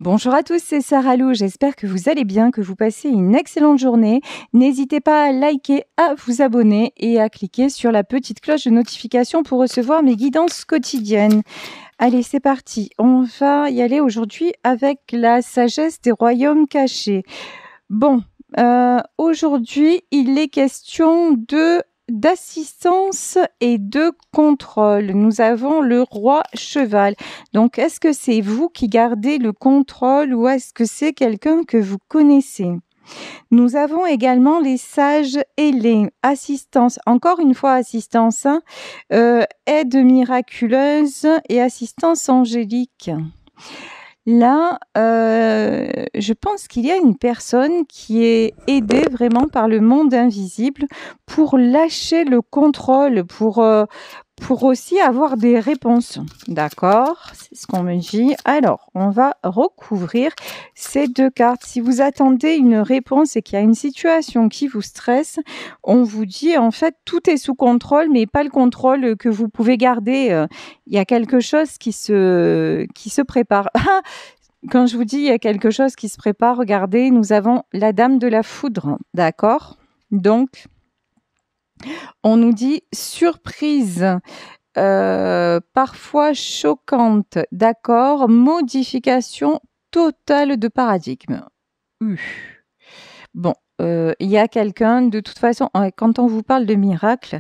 Bonjour à tous, c'est Sarah Lou. J'espère que vous allez bien, que vous passez une excellente journée. N'hésitez pas à liker, à vous abonner et à cliquer sur la petite cloche de notification pour recevoir mes guidances quotidiennes. Allez, c'est parti. On va y aller aujourd'hui avec la sagesse des royaumes cachés. Bon, aujourd'hui, il est question d'assistance et de contrôle. Nous avons le roi cheval. Donc, est-ce que c'est vous qui gardez le contrôle ou est-ce que c'est quelqu'un que vous connaissez? Nous avons également les sages et les assistances. Encore une fois, assistance, aide miraculeuse et assistance angélique. Là, je pense qu'il y a une personne qui est aidée vraiment par le monde invisible pour lâcher le contrôle, pour aussi avoir des réponses. D'accord, c'est ce qu'on me dit. Alors, on va recouvrir ces deux cartes. Si vous attendez une réponse et qu'il y a une situation qui vous stresse, on vous dit en fait tout est sous contrôle, mais pas le contrôle que vous pouvez garder. Il y a quelque chose qui se prépare. Quand je vous dis il y a quelque chose qui se prépare, regardez, nous avons la dame de la foudre. D'accord? Donc, on nous dit surprise, parfois choquante, d'accord, modification totale de paradigme. Bon, il y a quelqu'un, de toute façon, quand on vous parle de miracle,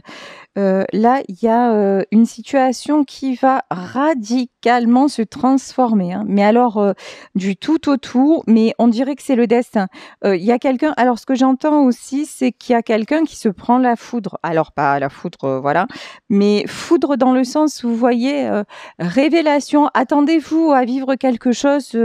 là, il y a une situation qui va radicalement se transformer. Hein. Mais alors, du tout au tout, mais on dirait que c'est le destin. Il y a quelqu'un, alors ce que j'entends aussi, c'est qu'il y a quelqu'un qui se prend la foudre. Alors, pas la foudre, voilà, mais foudre dans le sens, vous voyez, révélation. Attendez-vous à vivre quelque chose,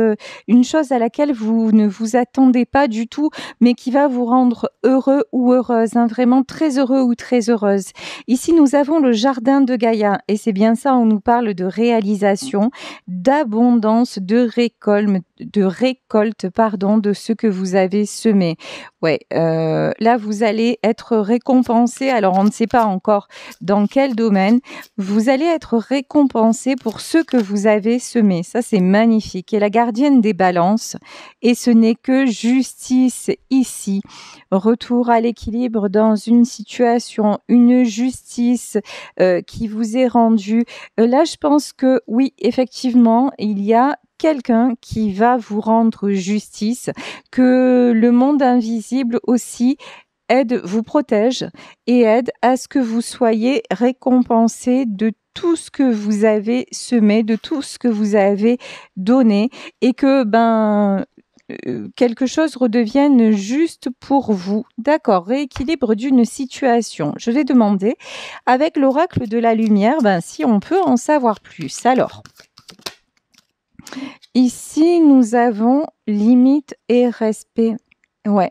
une chose à laquelle vous ne vous attendez pas du tout, mais qui va vous rendre heureux ou heureuse, hein, vraiment très heureux ou très heureuse. Ici, nous avons le jardin de Gaïa et c'est bien ça, on nous parle de réalisation, d'abondance, de récolte, de ce que vous avez semé. Ouais, là, vous allez être récompensé. Alors, on ne sait pas encore dans quel domaine. Vous allez être récompensé pour ce que vous avez semé. Ça, c'est magnifique. Et la gardienne des balances, et ce n'est que justice ici. Retour à l'équilibre dans une situation, une justice qui vous est rendue. Là, je pense que oui, effectivement, il y a quelqu'un qui va vous rendre justice, que le monde invisible aussi vous protège et aide à ce que vous soyez récompensé de tout ce que vous avez semé, de tout ce que vous avez donné et que quelque chose redevienne juste pour vous. D'accord, rééquilibre d'une situation. Je vais demander, avec l'oracle de la lumière, si on peut en savoir plus. Alors, ici, nous avons limite et respect. Ouais,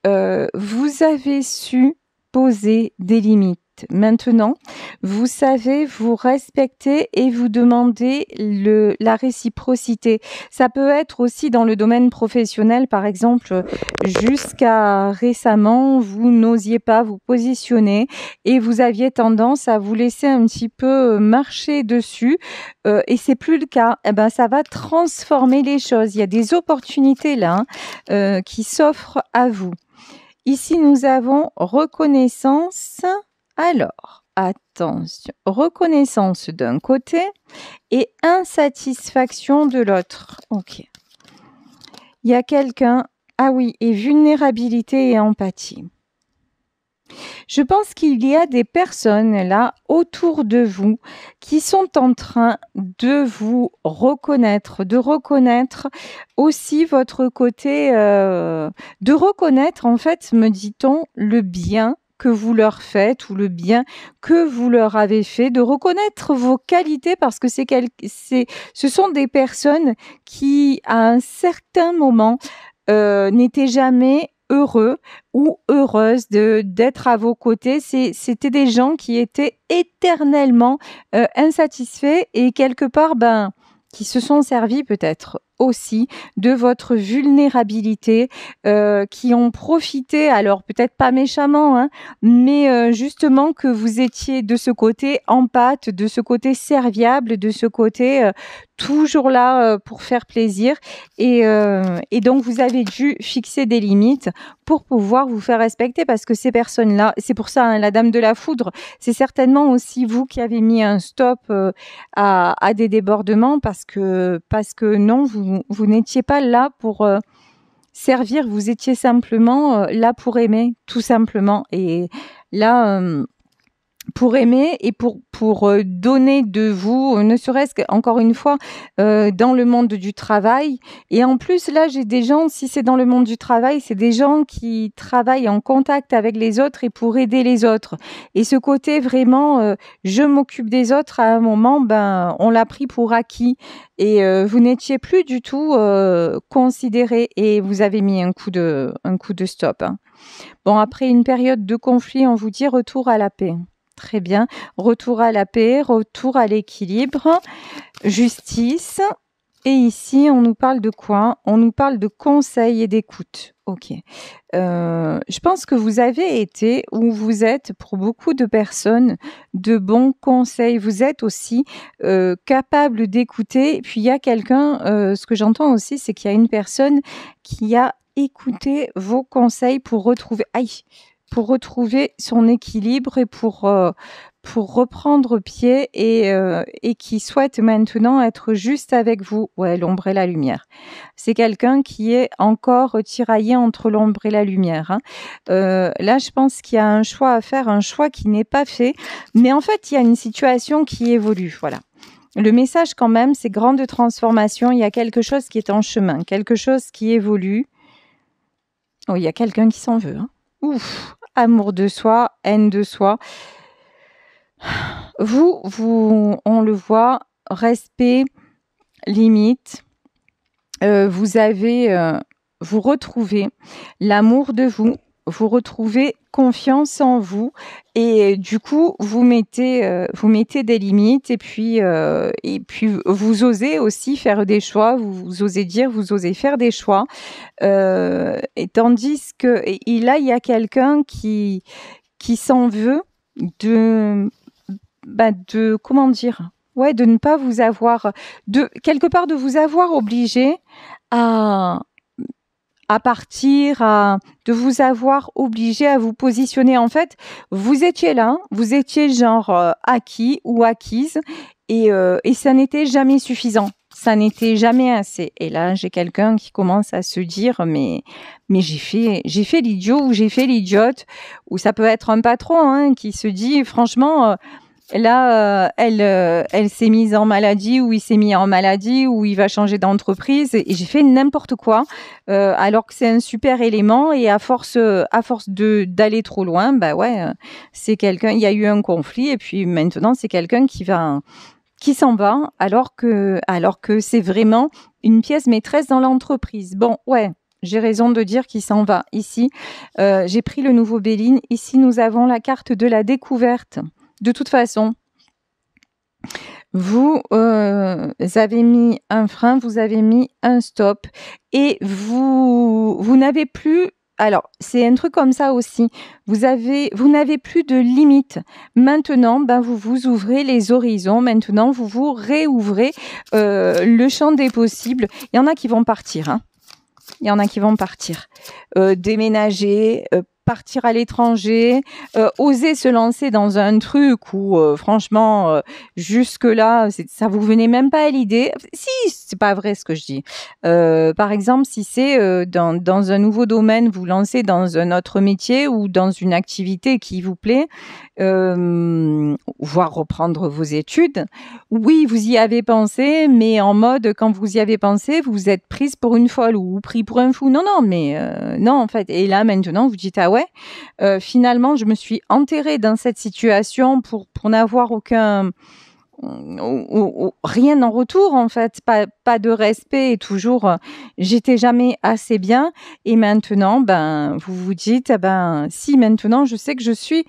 vous avez su poser des limites. Maintenant, vous savez vous respecter et vous demander la réciprocité. Ça peut être aussi dans le domaine professionnel, par exemple, jusqu'à récemment, vous n'osiez pas vous positionner et vous aviez tendance à vous laisser un petit peu marcher dessus et c'est plus le cas. Eh ben, ça va transformer les choses. Il y a des opportunités là qui s'offrent à vous. Ici, nous avons reconnaissance. Alors, attention, reconnaissance d'un côté et insatisfaction de l'autre. Ok. Il y a quelqu'un, ah oui, et vulnérabilité et empathie. Je pense qu'il y a des personnes là autour de vous qui sont en train de vous reconnaître, de reconnaître aussi votre côté, de reconnaître en fait, me dit-on, le bien que vous leur faites ou le bien que vous leur avez fait, de reconnaître vos qualités parce que ce sont des personnes qui, à un certain moment, n'étaient jamais heureux ou heureuses d'être à vos côtés. C'était des gens qui étaient éternellement insatisfaits et quelque part, qui se sont servis peut-être aussi de votre vulnérabilité, qui ont profité, alors peut-être pas méchamment, hein, mais justement que vous étiez de ce côté empathe, de ce côté serviable, de ce côté toujours là pour faire plaisir et donc vous avez dû fixer des limites pour pouvoir vous faire respecter parce que ces personnes-là, c'est pour ça hein, la dame de la foudre, c'est certainement aussi vous qui avez mis un stop à des débordements parce que non, vous n'étiez pas là pour servir, vous étiez simplement là pour aimer, tout simplement. Et là, pour aimer et pour donner de vous, ne serait-ce qu'encore une fois, dans le monde du travail. Et en plus, là, j'ai des gens, si c'est dans le monde du travail, c'est des gens qui travaillent en contact avec les autres et pour aider les autres. Et ce côté vraiment, je m'occupe des autres, à un moment, ben, on l'a pris pour acquis. Et vous n'étiez plus du tout considéré et vous avez mis un coup de stop. Hein. Bon, après une période de conflit, on vous dit retour à la paix. Très bien. Retour à la paix, retour à l'équilibre, justice. Et ici, on nous parle de quoi? On nous parle de conseil et d'écoute. Ok. Je pense que vous avez été, ou vous êtes, pour beaucoup de personnes, de bons conseils. Vous êtes aussi capable d'écouter. Puis il y a quelqu'un, ce que j'entends aussi, c'est qu'il y a une personne qui a écouté vos conseils pour retrouver son équilibre et pour reprendre pied et qui souhaite maintenant être juste avec vous. Ouais, l'ombre et la lumière. C'est quelqu'un qui est encore tiraillé entre l'ombre et la lumière. Hein. Là, je pense qu'il y a un choix à faire, un choix qui n'est pas fait. Mais en fait, il y a une situation qui évolue. Voilà. Le message quand même, c'est grande transformation. Il y a quelque chose qui est en chemin, quelque chose qui évolue. Oh, il y a quelqu'un qui s'en veut. Hein. Ouf, amour de soi, haine de soi. Vous, on le voit, respect, limite. Vous retrouvez l'amour de vous, vous retrouvez confiance en vous et du coup vous mettez des limites et puis vous osez aussi faire des choix, vous osez dire, vous osez faire des choix et tandis que et là il y a quelqu'un qui s'en veut de comment dire, ouais, de ne pas vous avoir, de quelque part de vous avoir obligé à partir, de vous avoir obligé à vous positionner. En fait, vous étiez là, vous étiez genre acquis ou acquise et ça n'était jamais suffisant. Ça n'était jamais assez. Et là, j'ai quelqu'un qui commence à se dire, mais j'ai fait l'idiot ou j'ai fait l'idiote, ou ça peut être un patron hein, qui se dit, franchement, là, elle s'est mise en maladie ou il s'est mis en maladie ou il va changer d'entreprise et j'ai fait n'importe quoi alors que c'est un super élément et à force d'aller trop loin, bah ouais, c'est quelqu'un. Il y a eu un conflit et puis maintenant c'est quelqu'un qui s'en va alors que c'est vraiment une pièce maîtresse dans l'entreprise. Bon, ouais. J'ai raison de dire qu'il s'en va. Ici, j'ai pris le nouveau Béline. Ici, nous avons la carte de la découverte. De toute façon, vous avez mis un frein, vous avez mis un stop et vous n'avez plus. Alors, c'est un truc comme ça aussi. Vous n'avez plus de limites. Maintenant, vous vous ouvrez les horizons. Maintenant, vous vous réouvrez le champ des possibles. Il y en a qui vont partir. Hein. Il y en a qui vont partir. Déménager, partir à l'étranger, oser se lancer dans un truc où franchement jusque-là ça vous venait même pas à l'idée. Si c'est pas vrai ce que je dis. Par exemple, si c'est dans un nouveau domaine, vous lancez dans un autre métier ou dans une activité qui vous plaît, voire reprendre vos études. Oui, vous y avez pensé, mais en mode quand vous y avez pensé, vous êtes prise pour une folle ou pris pour un fou. Non, mais non en fait. Et là maintenant, vous dites ah ouais. Finalement, je me suis enterrée dans cette situation pour n'avoir aucun rien en retour en fait, pas de respect et toujours j'étais jamais assez bien et maintenant vous vous dites si maintenant je sais que je suis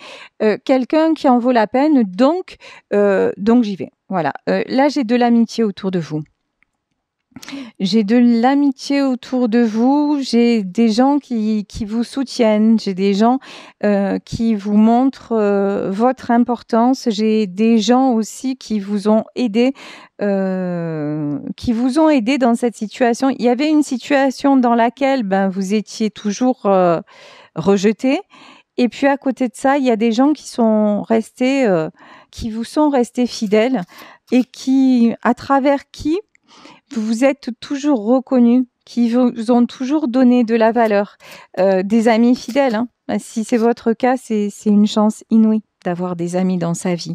quelqu'un qui en vaut la peine donc j'y vais. Voilà. Là j'ai de l'amitié autour de vous. J'ai de l'amitié autour de vous, j'ai des gens qui vous soutiennent, j'ai des gens qui vous montrent votre importance, j'ai des gens aussi qui vous ont aidé dans cette situation. Il y avait une situation dans laquelle vous étiez toujours rejeté. Et puis à côté de ça, il y a des gens qui sont restés, qui vous sont restés fidèles et à travers qui vous vous êtes toujours reconnus, qui vous ont toujours donné de la valeur. Des amis fidèles, hein. Si c'est votre cas, c'est une chance inouïe d'avoir des amis dans sa vie.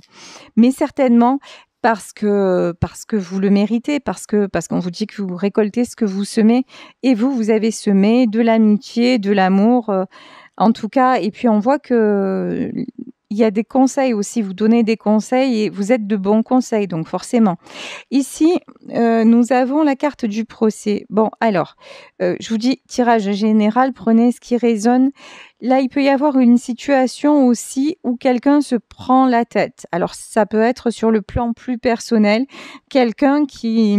Mais certainement parce que vous le méritez, parce qu'on vous dit que vous récoltez ce que vous semez, et vous avez semé de l'amitié, de l'amour, en tout cas. Et puis on voit que il y a des conseils aussi, vous donnez des conseils et vous êtes de bons conseils, donc forcément. Ici, nous avons la carte du procès. Bon, alors, je vous dis, tirage général, prenez ce qui résonne. Là, il peut y avoir une situation aussi où quelqu'un se prend la tête. Alors, ça peut être sur le plan plus personnel, quelqu'un qui,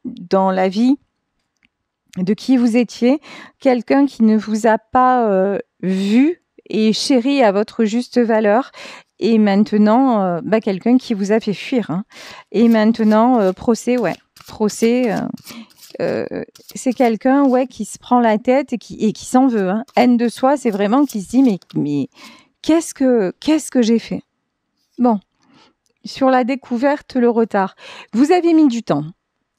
dans la vie de qui vous étiez, quelqu'un qui ne vous a pas vu et chéri à votre juste valeur, et maintenant quelqu'un qui vous a fait fuir, hein. Et maintenant procès, c'est quelqu'un qui se prend la tête et qui s'en veut, hein. Haine de soi, c'est vraiment qui se dit mais qu'est-ce que j'ai fait? Bon, sur la découverte, le retard, vous avez mis du temps.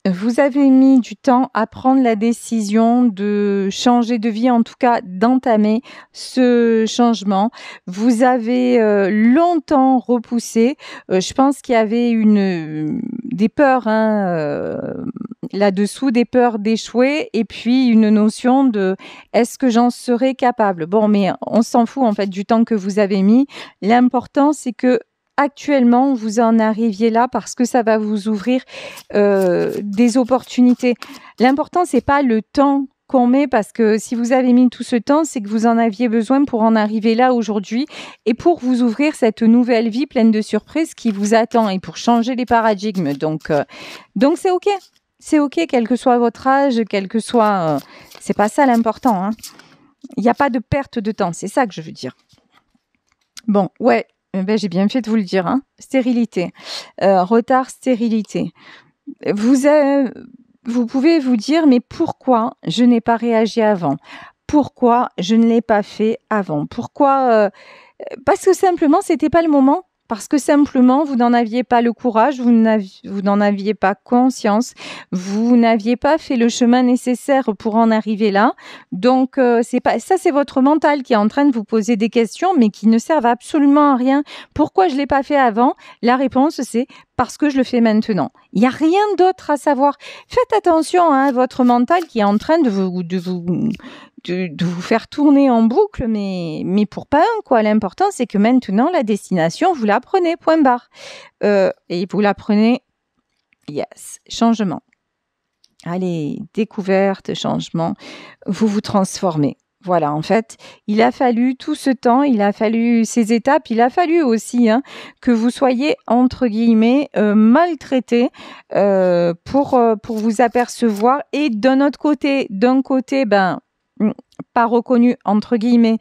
Vous avez mis du temps à prendre la décision de changer de vie, en tout cas d'entamer ce changement. Vous avez longtemps repoussé. Je pense qu'il y avait des peurs là-dessous, des peurs d'échouer, et puis une notion de est-ce que j'en serai capable? Bon, mais on s'en fout en fait du temps que vous avez mis. L'important, c'est que actuellement, vous en arriviez là parce que ça va vous ouvrir des opportunités. L'important, c'est pas le temps qu'on met, parce que si vous avez mis tout ce temps, c'est que vous en aviez besoin pour en arriver là aujourd'hui et pour vous ouvrir cette nouvelle vie pleine de surprises qui vous attend et pour changer les paradigmes. Donc c'est OK. C'est OK, quel que soit votre âge, quel que soit... c'est pas ça l'important, hein. Il n'y a pas de perte de temps, c'est ça que je veux dire. Bon, ouais. J'ai bien fait de vous le dire, hein. Stérilité, retard, stérilité. Vous pouvez vous dire, mais pourquoi je n'ai pas réagi avant? Pourquoi je ne l'ai pas fait avant? Pourquoi? Parce que simplement, c'était pas le moment. Parce que simplement, vous n'en aviez pas le courage, vous n'en aviez pas conscience, vous n'aviez pas fait le chemin nécessaire pour en arriver là. Donc, c'est votre mental qui est en train de vous poser des questions, mais qui ne servent absolument à rien. Pourquoi je l'ai pas fait avant? La réponse, c'est parce que je le fais maintenant. Il n'y a rien d'autre à savoir. Faites attention à votre mental qui est en train de vous faire tourner en boucle, mais pour pas un, quoi. L'important, c'est que maintenant, la destination, vous la prenez, point barre. Et vous la prenez, yes, changement. Allez, découverte, changement, vous vous transformez. Voilà, en fait, il a fallu tout ce temps, il a fallu ces étapes, il a fallu aussi que vous soyez, entre guillemets, maltraité pour vous apercevoir. Et d'un côté, pas reconnu, entre guillemets,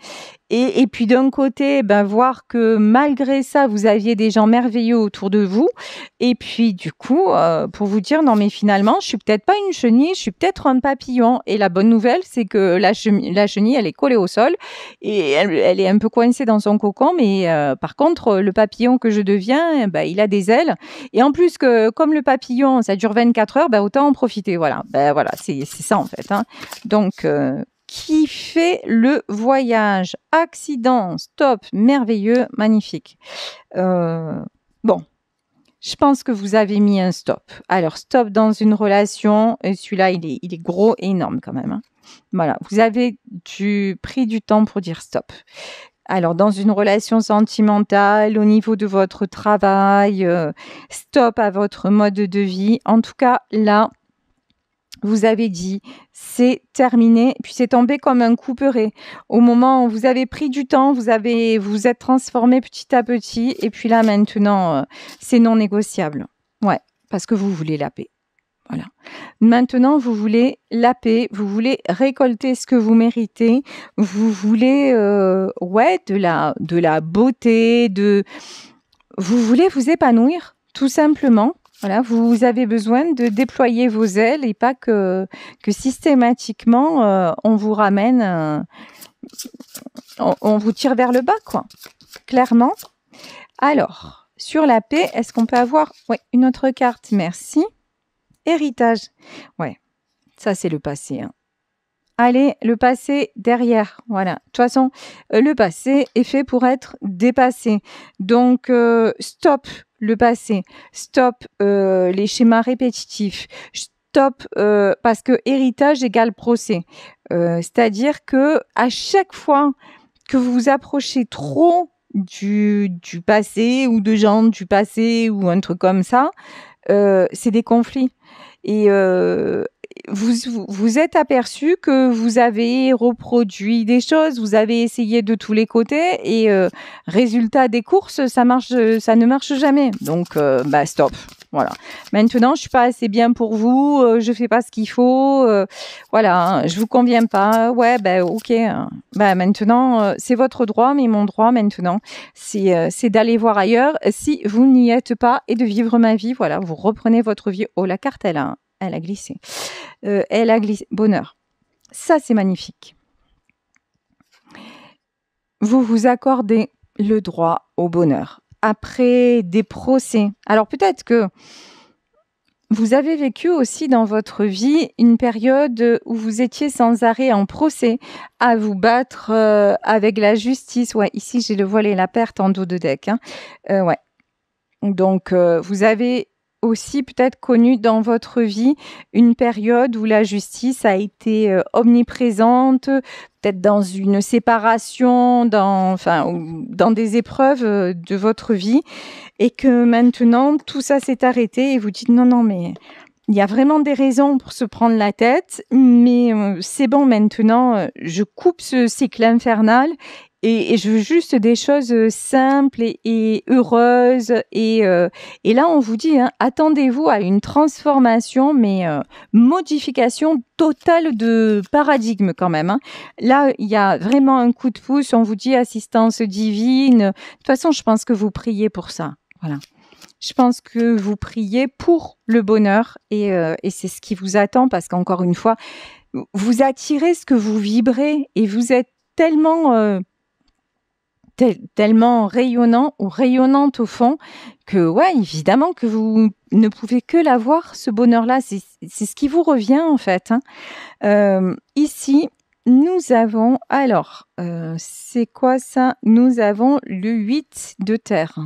et puis d'un côté, voir que malgré ça, vous aviez des gens merveilleux autour de vous, et puis du coup, pour vous dire, non mais finalement, je suis peut-être pas une chenille, je suis peut-être un papillon. Et la bonne nouvelle, c'est que la chenille, elle est collée au sol, et elle est un peu coincée dans son cocon, mais par contre, le papillon que je deviens, il a des ailes, et en plus que, comme le papillon, ça dure 24 heures, autant en profiter, voilà. Voilà, c'est ça en fait, hein. Donc, qui fait le voyage? Accident, stop, merveilleux, magnifique. Bon, je pense que vous avez mis un stop. Alors, stop dans une relation, et celui-là, il est gros et énorme quand même, hein. Voilà, vous avez pris du temps pour dire stop. Alors, dans une relation sentimentale, au niveau de votre travail, stop à votre mode de vie. En tout cas, là, vous avez dit, c'est terminé, puis c'est tombé comme un couperet. Au moment où vous avez pris du temps, vous êtes transformé petit à petit, et puis là maintenant, c'est non négociable. Ouais, parce que vous voulez la paix. Voilà. Maintenant, vous voulez la paix, vous voulez récolter ce que vous méritez, vous voulez de la beauté, vous voulez vous épanouir, tout simplement. Voilà, vous avez besoin de déployer vos ailes et pas que systématiquement on vous ramène, on vous tire vers le bas, quoi. Clairement. Alors, sur la paix, est-ce qu'on peut avoir une autre carte? Merci. Héritage. Ouais, ça c'est le passé. Hein. Allez, le passé derrière. Voilà. De toute façon, le passé est fait pour être dépassé. Donc, stop le passé. Stop les schémas répétitifs. Stop parce que héritage égale procès. C'est-à-dire que à chaque fois que vous vous approchez trop du passé ou de gens du passé ou un truc comme ça, c'est des conflits. Et vous êtes aperçu que vous avez reproduit des choses, vous avez essayé de tous les côtés et résultat des courses, ça ne marche jamais. Donc stop. Voilà. Maintenant, je suis pas assez bien pour vous, je fais pas ce qu'il faut, voilà, je vous conviens pas. Ouais, ok. Maintenant, c'est votre droit, mais mon droit maintenant, c'est d'aller voir ailleurs si vous n'y êtes pas et de vivre ma vie. Voilà, vous reprenez votre vie. Oh, la carte, elle a glissé. Elle a glissé. Bonheur. Ça, c'est magnifique. Vous vous accordez le droit au bonheur. Après des procès. Alors peut-être que vous avez vécu aussi dans votre vie une période où vous étiez sans arrêt en procès à vous battre avec la justice. Ouais, ici j'ai le voile et la perte en dos de deck. Hein. Ouais. Donc vous avez aussi peut-être connu dans votre vie une période où la justice a été omniprésente, peut-être dans une séparation, dans des épreuves de votre vie, et que maintenant tout ça s'est arrêté et vous dites non mais il y a vraiment des raisons pour se prendre la tête, mais c'est bon maintenant, je coupe ce cycle infernal. Et je veux juste des choses simples et heureuses. Et là, on vous dit, hein, attendez-vous à une transformation, mais modification totale de paradigme quand même. Hein. Là, il y a vraiment un coup de pouce. On vous dit assistance divine. De toute façon, je pense que vous priez pour ça. Voilà. Je pense que vous priez pour le bonheur et c'est ce qui vous attend parce qu'encore une fois, vous attirez ce que vous vibrez et vous êtes tellement... tellement rayonnant ou rayonnante au fond que ouais évidemment que vous ne pouvez que l'avoir ce bonheur-là, c'est ce qui vous revient en fait. Hein. Ici nous avons alors c'est quoi ça? Nous avons le 8 de terre.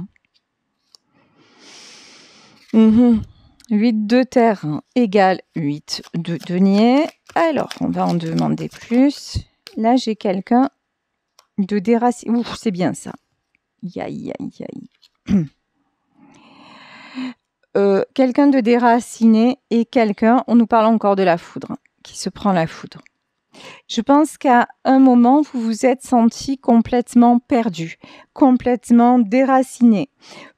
8 de terre égale 8 de denier. Alors on va en demander plus. Là j'ai quelqu'un de déraciné. Ouf, c'est bien ça. Aïe. Quelqu'un de déraciné et quelqu'un, on nous parle encore de la foudre, qui se prend la foudre. Je pense qu'à un moment, vous vous êtes senti complètement perdu, complètement déraciné.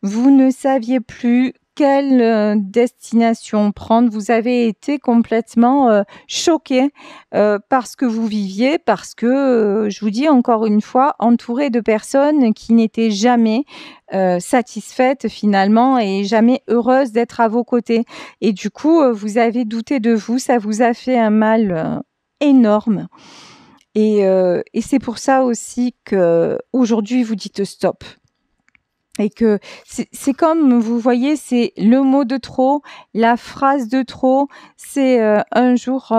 Vous ne saviez plus quelle destination prendre. Vous avez été complètement choqué par ce que vous viviez, parce que, je vous dis encore une fois, entouré de personnes qui n'étaient jamais satisfaites finalement et jamais heureuses d'être à vos côtés. Et du coup, vous avez douté de vous, ça vous a fait un mal énorme. Et c'est pour ça aussi que aujourd'hui vous dites stop. Et que c'est comme, vous voyez, c'est le mot de trop, la phrase de trop, c'est un jour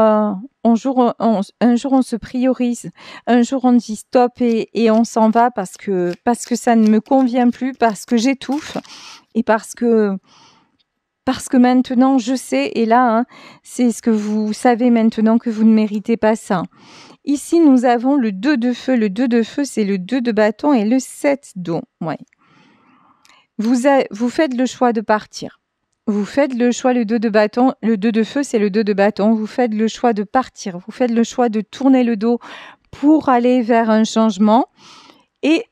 on se priorise, un jour on dit stop et on s'en va parce que ça ne me convient plus, parce que j'étouffe et parce que maintenant je sais, et là hein, c'est ce que vous savez maintenant que vous ne méritez pas ça. Ici nous avons le 2 de feu, c'est le 2 de bâton et le 7 d'eau, ouais. Vous faites le choix de partir. Vous faites le choix, le 2 de bâton, le 2 de feu, c'est le 2 de bâton. Vous faites le choix de partir. Vous faites le choix de tourner le dos pour aller vers un changement et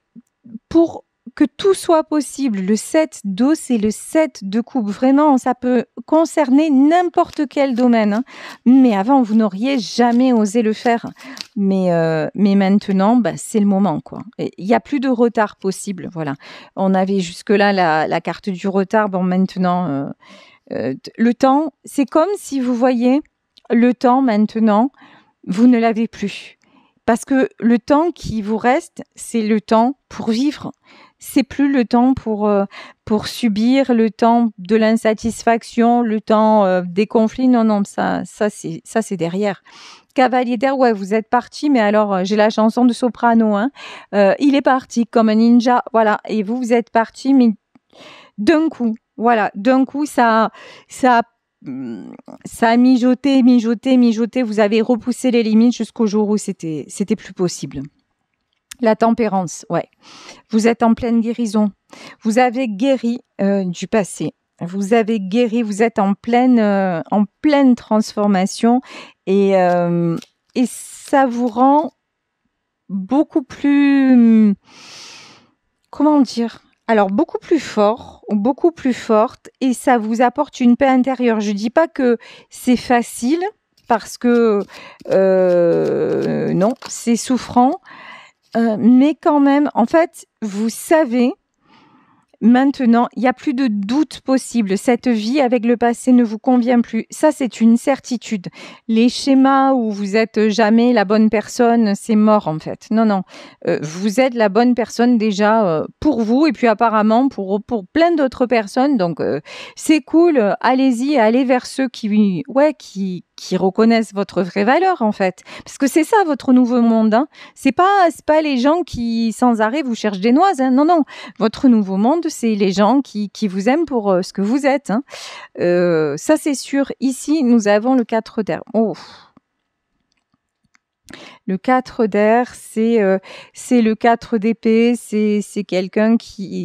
pour que tout soit possible. Le 7 d'eau, c'est le 7 de coupe. Vraiment, ça peut concerner n'importe quel domaine, hein. Mais avant, vous n'auriez jamais osé le faire. Mais maintenant, bah, c'est le moment, quoi. Il n'y a plus de retard possible. Voilà. On avait jusque-là la carte du retard. Bon, maintenant, le temps, c'est comme si vous voyez le temps maintenant, vous ne l'avez plus. Parce que le temps qui vous reste, c'est le temps pour vivre. C'est plus le temps pour subir, le temps de l'insatisfaction, le temps des conflits. Non, non, ça c'est derrière. Cavalier d'air, ouais, vous êtes parti, mais alors j'ai la chanson de Soprano, hein. Il est parti comme un ninja, voilà. Et vous êtes parti, mais d'un coup, voilà, d'un coup, ça a mijoté. Vous avez repoussé les limites jusqu'au jour où c'était plus possible. La tempérance, ouais. Vous êtes en pleine guérison. Vous avez guéri du passé. Vous avez guéri. Vous êtes en pleine transformation et ça vous rend beaucoup plus, comment dire? Alors, beaucoup plus fort, beaucoup plus forte, et ça vous apporte une paix intérieure. Je dis pas que c'est facile, parce que non, c'est souffrant, mais quand même, en fait, vous savez, maintenant, il n'y a plus de doute possible. Cette vie avec le passé ne vous convient plus. Ça, c'est une certitude. Les schémas où vous êtes jamais la bonne personne, c'est mort en fait. Non, non. Vous êtes la bonne personne déjà pour vous et puis apparemment pour plein d'autres personnes. Donc, c'est cool. Allez-y, allez vers ceux qui reconnaissent votre vraie valeur en fait, parce que c'est ça votre nouveau monde, hein. C'est pas les gens qui sans arrêt vous cherchent des noises, hein. Non, non, votre nouveau monde, c'est les gens qui vous aiment pour ce que vous êtes, hein. Ça c'est sûr. Ici nous avons le 4 d'air. Oh. Le 4 d'air, c'est le 4 d'épée, c'est quelqu'un qui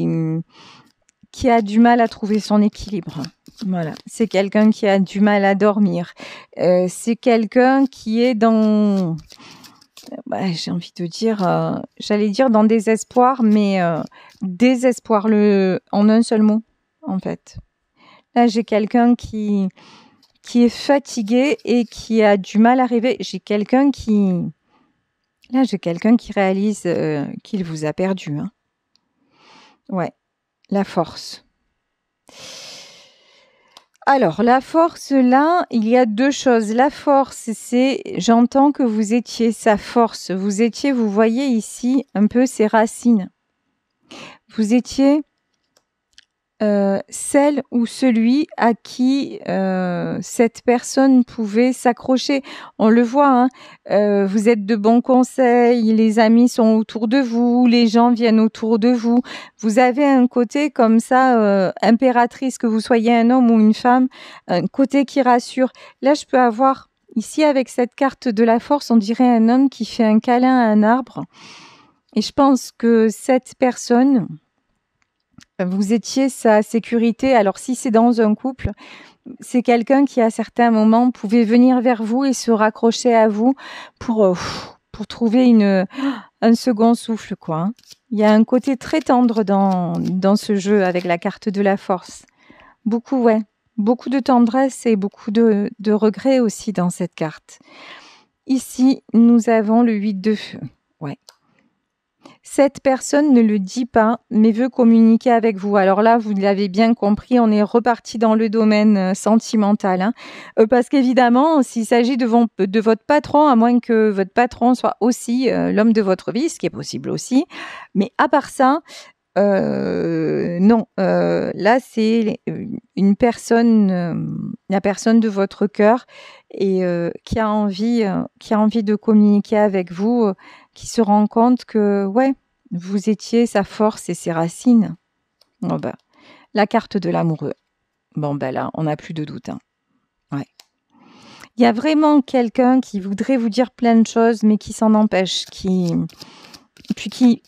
a du mal à trouver son équilibre. Voilà, c'est quelqu'un qui a du mal à dormir. C'est quelqu'un qui est dans, j'ai envie de dire, j'allais dire dans désespoir, mais désespoir en un seul mot, en fait. Là, j'ai quelqu'un qui est fatigué et qui a du mal à rêver. J'ai quelqu'un qui réalise qu'il vous a perdu, hein. Ouais, la force. Alors, la force, là, il y a deux choses. La force, c'est, j'entends que vous étiez sa force. Vous voyez ici un peu ses racines. Vous étiez celle ou celui à qui cette personne pouvait s'accrocher. On le voit, hein, vous êtes de bons conseils, les amis sont autour de vous, les gens viennent autour de vous. Vous avez un côté comme ça, impératrice, que vous soyez un homme ou une femme, un côté qui rassure. Là, je peux avoir, ici avec cette carte de la force, on dirait un homme qui fait un câlin à un arbre. Et je pense que cette personne, vous étiez sa sécurité. Alors, si c'est dans un couple, c'est quelqu'un qui, à certains moments, pouvait venir vers vous et se raccrocher à vous pour trouver un second souffle, quoi, hein. Il y a un côté très tendre dans ce jeu avec la carte de la force. Beaucoup, ouais. Beaucoup de tendresse et beaucoup de regrets aussi dans cette carte. Ici, nous avons le 8 de feu. Ouais. Cette personne ne le dit pas, mais veut communiquer avec vous. Alors là, vous l'avez bien compris, on est reparti dans le domaine sentimental, hein. Parce qu'évidemment, s'il s'agit de votre patron, à moins que votre patron soit aussi l'homme de votre vie, ce qui est possible aussi. Mais à part ça, non. Là, c'est une personne, la personne de votre cœur et qui a envie de communiquer avec vous, qui se rend compte que, ouais, vous étiez sa force et ses racines. Oh bah, la carte de l'amoureux. Bon, ben là, on n'a plus de doute, hein. Ouais. Il y a vraiment quelqu'un qui voudrait vous dire plein de choses, mais qui s'en empêche, qui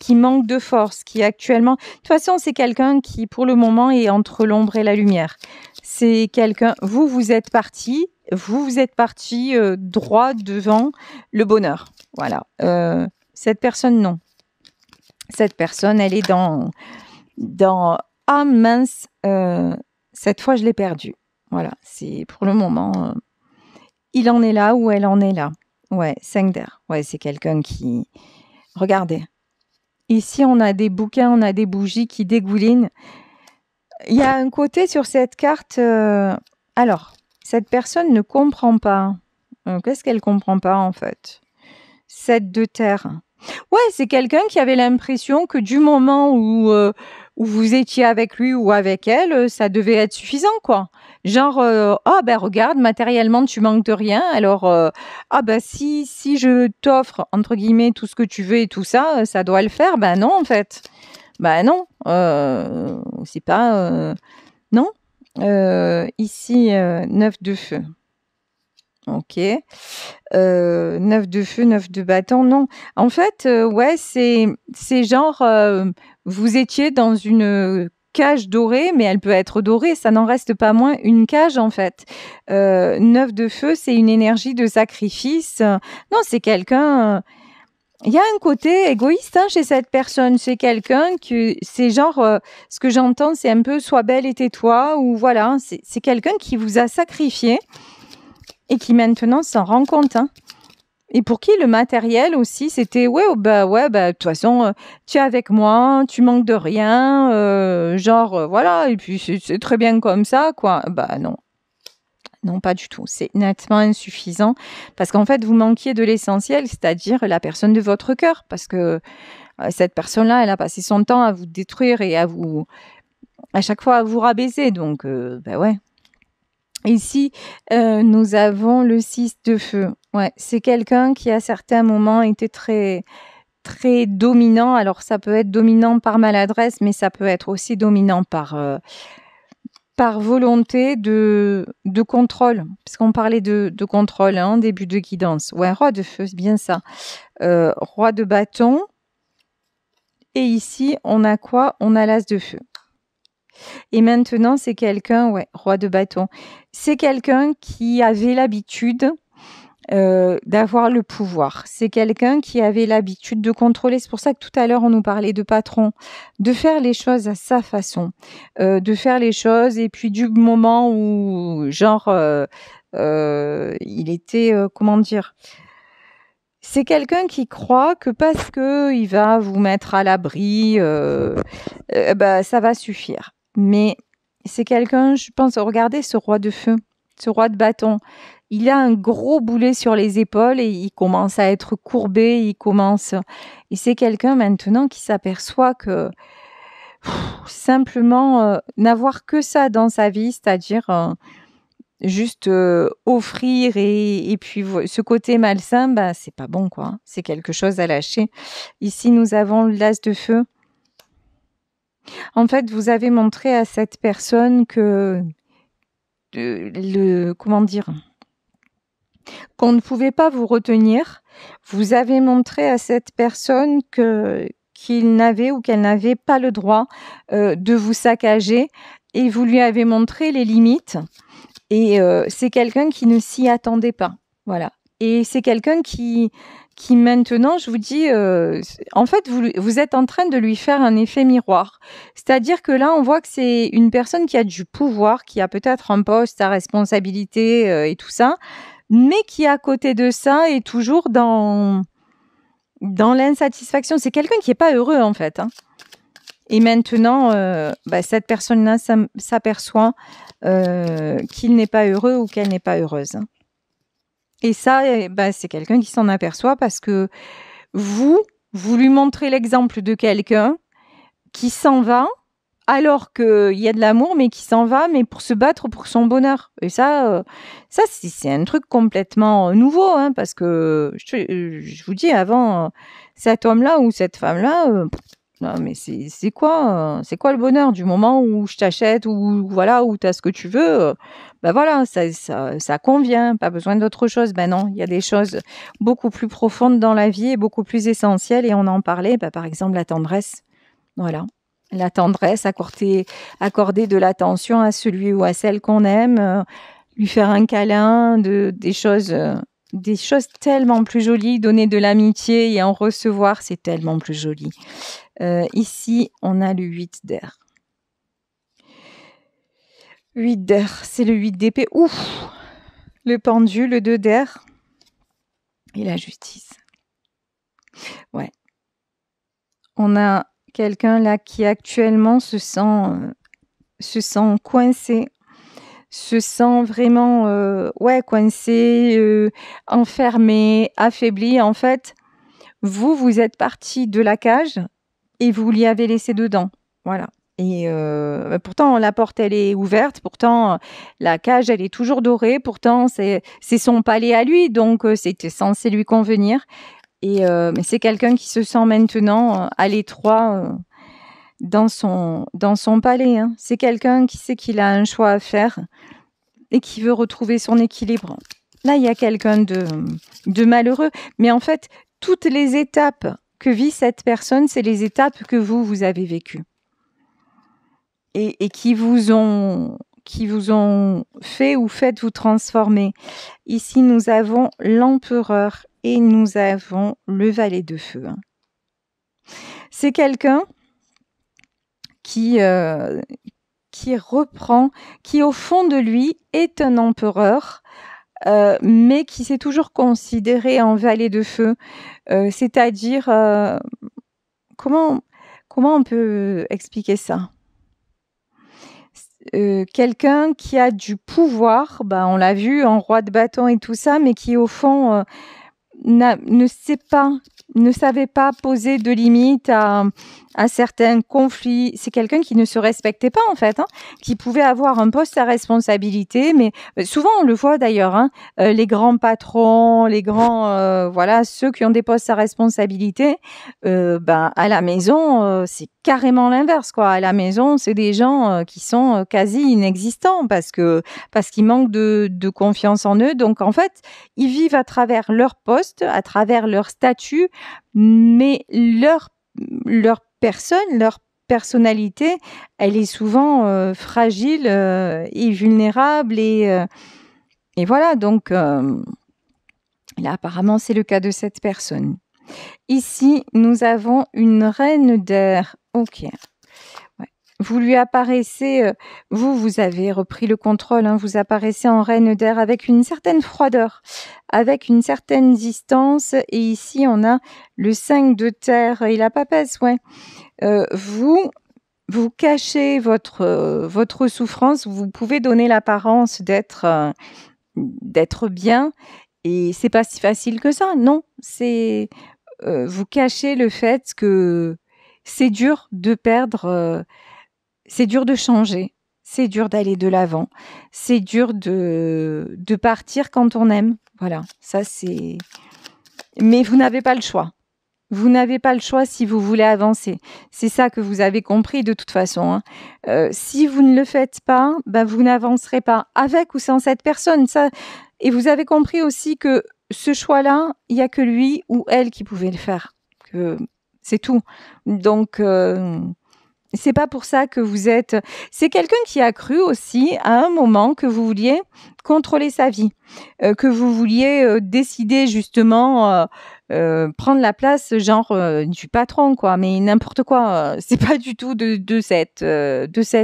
manque de force, qui actuellement... De toute façon, c'est quelqu'un qui, pour le moment, est entre l'ombre et la lumière. C'est quelqu'un... Vous êtes parti droit devant le bonheur. Voilà. Cette personne, non. Cette personne, elle est dans dans ah mince, cette fois je l'ai perdu. Voilà, c'est pour le moment, il en est là ou elle en est là. Ouais, 5 d'air. Ouais, c'est quelqu'un qui... Regardez. Ici, on a des bouquins, on a des bougies qui dégoulinent. Il y a un côté sur cette carte... Alors, cette personne ne comprend pas. Qu'est-ce qu'elle comprend pas, en fait? 7 de terre. Ouais, c'est quelqu'un qui avait l'impression que du moment où vous étiez avec lui ou avec elle, ça devait être suffisant, quoi. Genre, ah ben regarde, matériellement tu manques de rien, alors ah ben si je t'offre entre guillemets tout ce que tu veux et tout ça, ça doit le faire. Ben non en fait, ben non, c'est pas non. Ici 9 de feu. Ok. 9 de feu, 9 de bâton, non. En fait, ouais, c'est genre, vous étiez dans une cage dorée, mais elle peut être dorée, ça n'en reste pas moins une cage, en fait. 9 de feu, c'est une énergie de sacrifice. Non, c'est quelqu'un... Il y a un côté égoïste hein, chez cette personne. C'est quelqu'un que c'est genre, ce que j'entends, c'est un peu sois belle et tais-toi, ou voilà, c'est quelqu'un qui vous a sacrifié et qui maintenant s'en rend compte. Hein. Et pour qui le matériel aussi, c'était ouais, de toute façon, tu es avec moi, tu manques de rien, voilà, et puis c'est très bien comme ça, quoi. Bah non. Non, pas du tout. C'est nettement insuffisant parce qu'en fait, vous manquiez de l'essentiel, c'est-à-dire la personne de votre cœur, parce que cette personne-là, elle a passé son temps à vous détruire et à chaque fois à vous rabaisser. Donc, ouais. Ici, nous avons le 6 de feu. Ouais, c'est quelqu'un qui à certains moments était très très dominant. Alors ça peut être dominant par maladresse, mais ça peut être aussi dominant par volonté de contrôle, parce qu'on parlait de contrôle, hein, début de guidance. Ouais, roi de feu, c'est bien ça. Roi de bâton. Et ici, on a quoi? On a l'as de feu. Et maintenant, c'est quelqu'un, ouais, roi de bâton. C'est quelqu'un qui avait l'habitude d'avoir le pouvoir. C'est quelqu'un qui avait l'habitude de contrôler. C'est pour ça que tout à l'heure, on nous parlait de patron, de faire les choses à sa façon, de faire les choses. Et puis du moment où, genre, il était, comment dire, c'est quelqu'un qui croit que parce que il va vous mettre à l'abri, ça va suffire. Mais c'est quelqu'un, je pense, regardez ce roi de feu, ce roi de bâton. Il a un gros boulet sur les épaules et il commence à être courbé, et c'est quelqu'un maintenant qui s'aperçoit que simplement n'avoir que ça dans sa vie, c'est-à-dire juste offrir et puis ce côté malsain, bah c'est pas bon quoi. C'est quelque chose à lâcher. Ici nous avons l'as de feu. En fait, vous avez montré à cette personne que comment dire, qu'on ne pouvait pas vous retenir. Vous avez montré à cette personne qu'il n'avait ou qu'elle n'avait pas le droit de vous saccager et vous lui avez montré les limites. Et c'est quelqu'un qui ne s'y attendait pas. Voilà. Et c'est quelqu'un qui maintenant, je vous dis, en fait, vous êtes en train de lui faire un effet miroir. C'est-à-dire que là, on voit que c'est une personne qui a du pouvoir, qui a peut-être un poste à responsabilité et tout ça, mais qui, à côté de ça, est toujours dans l'insatisfaction. C'est quelqu'un qui n'est pas heureux, en fait. Hein. Et maintenant, cette personne-là s'aperçoit qu'il n'est pas heureux ou qu'elle n'est pas heureuse. Hein. Et ça, c'est quelqu'un qui s'en aperçoit parce que vous lui montrez l'exemple de quelqu'un qui s'en va alors qu'il y a de l'amour, mais qui s'en va, mais pour se battre pour son bonheur. Et ça c'est un truc complètement nouveau, hein, parce que je vous dis, avant, cet homme-là ou cette femme-là, non, mais c'est quoi le bonheur du moment où je t'achète ou voilà où t'as ce que tu veux, voilà, ça convient, pas besoin d'autre chose. Ben non, il y a des choses beaucoup plus profondes dans la vie et beaucoup plus essentielles et on en parlait, par exemple la tendresse. Voilà. La tendresse, accorder de l'attention à celui ou à celle qu'on aime, lui faire un câlin, des choses tellement plus jolies, donner de l'amitié et en recevoir, c'est tellement plus joli. Ici, on a le 8 d'air. 8 d'air, c'est le 8 d'épée. Ouf! Le pendu, le 2 d'air. Et la justice. Ouais. On a quelqu'un là qui actuellement se sent coincé, se sent vraiment coincé, enfermé, affaibli. En fait, vous êtes parti de la cage et vous l'y avez laissé dedans. Voilà. Et pourtant, la porte, elle est ouverte. Pourtant, la cage, elle est toujours dorée. Pourtant, c'est son palais à lui. Donc, c'était censé lui convenir. Mais c'est quelqu'un qui se sent maintenant à l'étroit dans son palais. Hein. C'est quelqu'un qui sait qu'il a un choix à faire et qui veut retrouver son équilibre. Là, il y a quelqu'un de malheureux. Mais en fait, toutes les étapes que vit cette personne, c'est les étapes que vous avez vécues. Et qui vous ont fait ou fait vous transformer. Ici, nous avons l'empereur et nous avons le valet de feu. C'est quelqu'un qui reprend, qui au fond de lui est un empereur, mais qui s'est toujours considéré en valet de feu. C'est-à-dire, comment on peut expliquer ça? Quelqu'un qui a du pouvoir, on l'a vu en roi de bâton et tout ça, mais qui au fond ne savait pas poser de limites à certains conflits. C'est quelqu'un qui ne se respectait pas en fait, qui pouvait avoir un poste à responsabilité, mais souvent on le voit d'ailleurs, les grands patrons, les grands, ceux qui ont des postes à responsabilité, à la maison, c'est carrément l'inverse quoi. À la maison, c'est des gens qui sont quasi inexistants parce qu'ils manquent de confiance en eux. Donc en fait, ils vivent à travers leur poste, à travers leur statut, mais leur personne, leur personnalité, elle est souvent fragile et vulnérable et voilà. Donc là, apparemment, c'est le cas de cette personne. Ici, nous avons une reine d'air. Ok. Ouais. Vous lui apparaissez, vous avez repris le contrôle, vous apparaissez en reine d'air avec une certaine froideur, avec une certaine distance. Et ici, on a le 5 de terre et la papesse, ouais. Vous cachez votre souffrance, vous pouvez donner l'apparence d'être bien, et c'est pas si facile que ça, non. C'est vous cachez le fait que c'est dur de perdre, c'est dur de changer, c'est dur d'aller de l'avant, c'est dur de partir quand on aime. Voilà, ça c'est. Mais vous n'avez pas le choix. Vous n'avez pas le choix si vous voulez avancer. C'est ça que vous avez compris de toute façon. Si vous ne le faites pas, vous n'avancerez pas avec ou sans cette personne. Ça. Et vous avez compris aussi que ce choix-là, il n'y a que lui ou elle qui pouvait le faire. C'est tout. Donc, c'est pas pour ça que vous êtes. C'est quelqu'un qui a cru aussi à un moment que vous vouliez contrôler sa vie, que vous vouliez décider justement. Prendre la place genre du patron quoi, mais n'importe quoi, c'est pas du tout de cet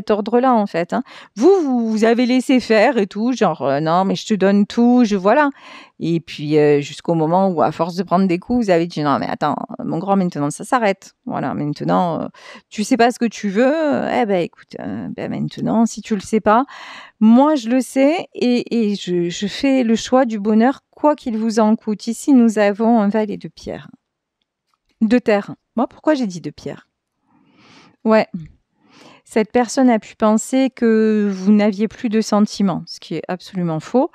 ordre-là en fait. Vous avez laissé faire et tout, genre non mais je te donne tout, voilà. Et puis jusqu'au moment où à force de prendre des coups, vous avez dit non mais attends, mon grand, maintenant ça s'arrête. Voilà, maintenant tu sais pas ce que tu veux, écoute, maintenant si tu le sais pas, moi je le sais et je fais le choix du bonheur quoi qu'il vous en coûte. Ici, nous avons un valet de pierre. De terre. Moi, pourquoi j'ai dit de pierre? Ouais. Cette personne a pu penser que vous n'aviez plus de sentiments, ce qui est absolument faux.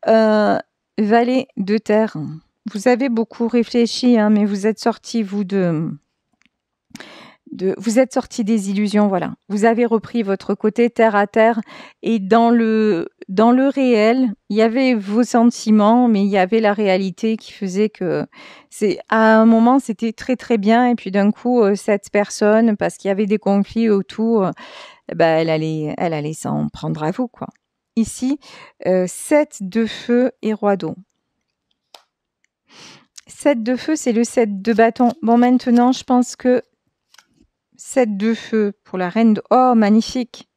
Valet de terre. Vous avez beaucoup réfléchi, mais vous êtes sorti, vous êtes sorti des illusions, voilà. Vous avez repris votre côté terre à terre et dans le réel, il y avait vos sentiments, mais il y avait la réalité qui faisait que à un moment c'était très très bien et puis d'un coup cette personne, parce qu'il y avait des conflits autour, elle allait s'en prendre à vous quoi. Ici, 7 de feu et roi d'eau. 7 de feu, c'est le 7 de bâton. Bon, maintenant, je pense que 7 de feu pour la reine de... Oh, magnifique.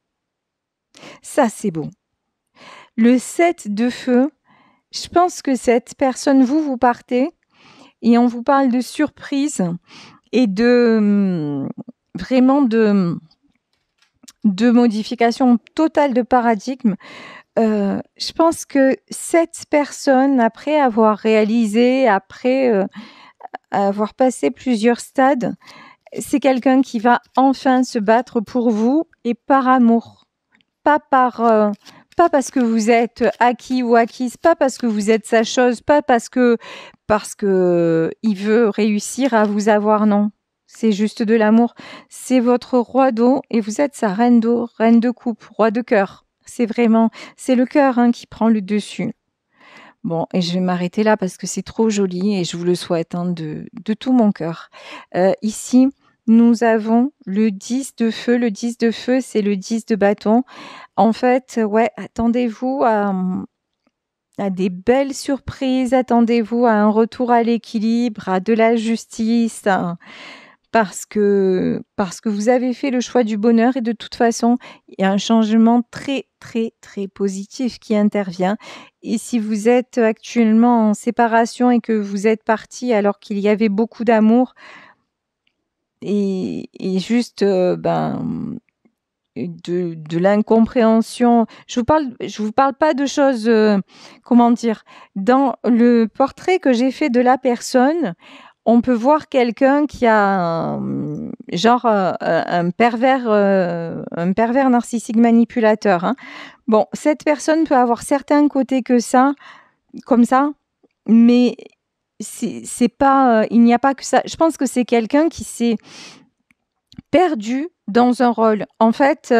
Ça, c'est beau. Le 7 de feu, je pense que cette personne, vous partez et on vous parle de surprise et de vraiment de modification totale de paradigme. Je pense que cette personne, après avoir réalisé, après avoir passé plusieurs stades, c'est quelqu'un qui va enfin se battre pour vous et par amour. Pas parce que vous êtes acquis ou acquise, pas parce que vous êtes sa chose, pas parce que il veut réussir à vous avoir, non. C'est juste de l'amour. C'est votre roi d'eau et vous êtes sa reine d'eau, reine de coupe, roi de cœur. C'est le cœur qui prend le dessus. Bon, et je vais m'arrêter là parce que c'est trop joli et je vous le souhaite de tout mon cœur. Ici, nous avons le 10 de feu. Le 10 de feu, c'est le 10 de bâton. En fait, attendez-vous à des belles surprises, attendez-vous à un retour à l'équilibre, à de la justice, parce que vous avez fait le choix du bonheur et de toute façon, il y a un changement très, très, très positif qui intervient. Et si vous êtes actuellement en séparation et que vous êtes parti alors qu'il y avait beaucoup d'amour et juste, de l'incompréhension. Je vous parle pas de choses, comment dire, dans le portrait que j'ai fait de la personne, on peut voir quelqu'un qui a un pervers narcissique manipulateur. Bon, cette personne peut avoir certains côtés comme ça, mais c'est pas, il n'y a pas que ça. Je pense que c'est quelqu'un qui s'est perdu dans un rôle. En fait,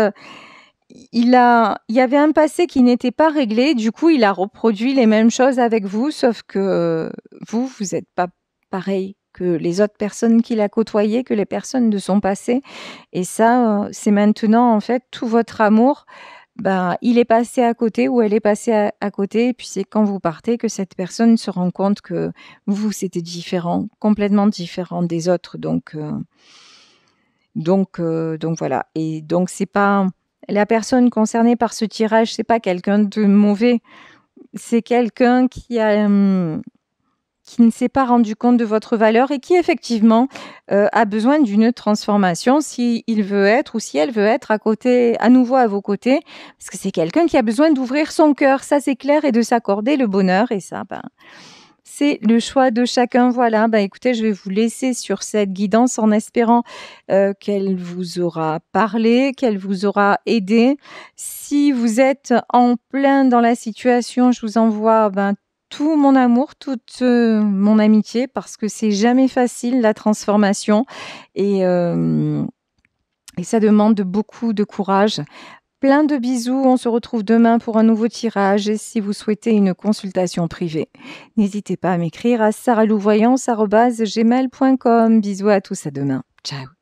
il y avait un passé qui n'était pas réglé. Du coup, il a reproduit les mêmes choses avec vous, sauf que vous n'êtes pas pareil que les autres personnes qu'il a côtoyées, que les personnes de son passé. Et ça, c'est maintenant, en fait, tout votre amour, il est passé à côté ou elle est passée à côté. Et puis, c'est quand vous partez que cette personne se rend compte que vous, c'était différent, complètement différent des autres. Donc voilà. Et donc, c'est pas la personne concernée par ce tirage, c'est pas quelqu'un de mauvais. C'est quelqu'un qui ne s'est pas rendu compte de votre valeur et qui effectivement a besoin d'une transformation s'il veut être ou si elle veut être à nouveau à vos côtés, parce que c'est quelqu'un qui a besoin d'ouvrir son cœur, ça c'est clair, et de s'accorder le bonheur, et ça, c'est le choix de chacun. Voilà, écoutez, je vais vous laisser sur cette guidance en espérant qu'elle vous aura parlé, qu'elle vous aura aidé. Si vous êtes en plein dans la situation, je vous envoie tout mon amour, toute mon amitié, parce que c'est jamais facile la transformation et ça demande beaucoup de courage. Plein de bisous, on se retrouve demain pour un nouveau tirage et si vous souhaitez une consultation privée, n'hésitez pas à m'écrire à saralouvoyance@gmail.com. Bisous à tous, à demain. Ciao.